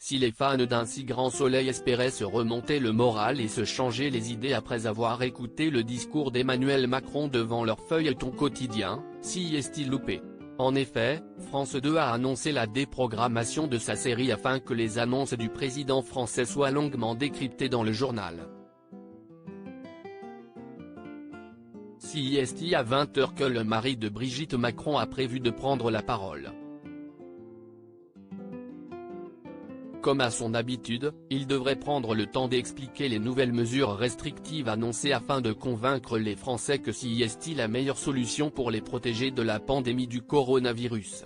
Si les fans d'un si grand soleil espéraient se remonter le moral et se changer les idées après avoir écouté le discours d'Emmanuel Macron devant leur feuilleton quotidien, s'y est-il loupé? En effet, France 2 a annoncé la déprogrammation de sa série afin que les annonces du président français soient longuement décryptées dans le journal. CIST à 20h que le mari de Brigitte Macron a prévu de prendre la parole. Comme à son habitude, il devrait prendre le temps d'expliquer les nouvelles mesures restrictives annoncées afin de convaincre les Français que CIST est la meilleure solution pour les protéger de la pandémie du coronavirus.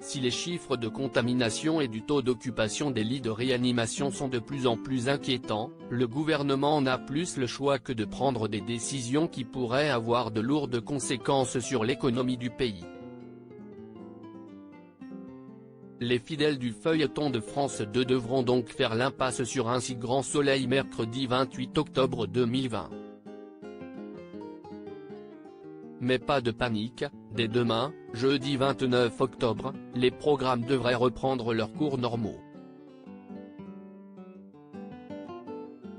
Si les chiffres de contamination et du taux d'occupation des lits de réanimation sont de plus en plus inquiétants, le gouvernement n'a plus le choix que de prendre des décisions qui pourraient avoir de lourdes conséquences sur l'économie du pays. Les fidèles du feuilleton de France 2 devront donc faire l'impasse sur un si grand soleil mercredi 28 octobre 2020. Mais pas de panique, dès demain, jeudi 29 octobre, les programmes devraient reprendre leurs cours normaux.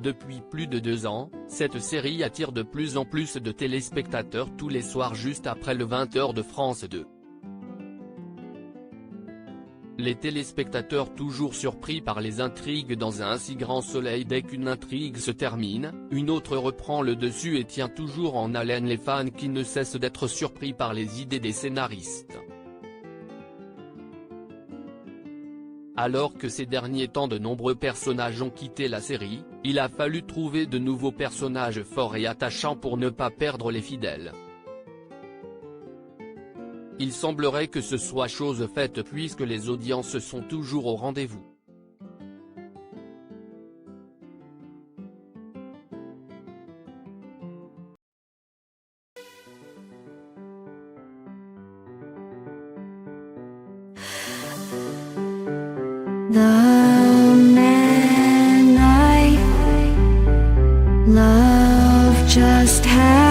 Depuis plus de 2 ans, cette série attire de plus en plus de téléspectateurs tous les soirs juste après le 20h de France 2. Les téléspectateurs toujours surpris par les intrigues dans un si grand soleil. Dès qu'une intrigue se termine, une autre reprend le dessus et tient toujours en haleine les fans qui ne cessent d'être surpris par les idées des scénaristes. Alors que ces derniers temps de nombreux personnages ont quitté la série, il a fallu trouver de nouveaux personnages forts et attachants pour ne pas perdre les fidèles. Il semblerait que ce soit chose faite puisque les audiences sont toujours au rendez-vous. The man I love just had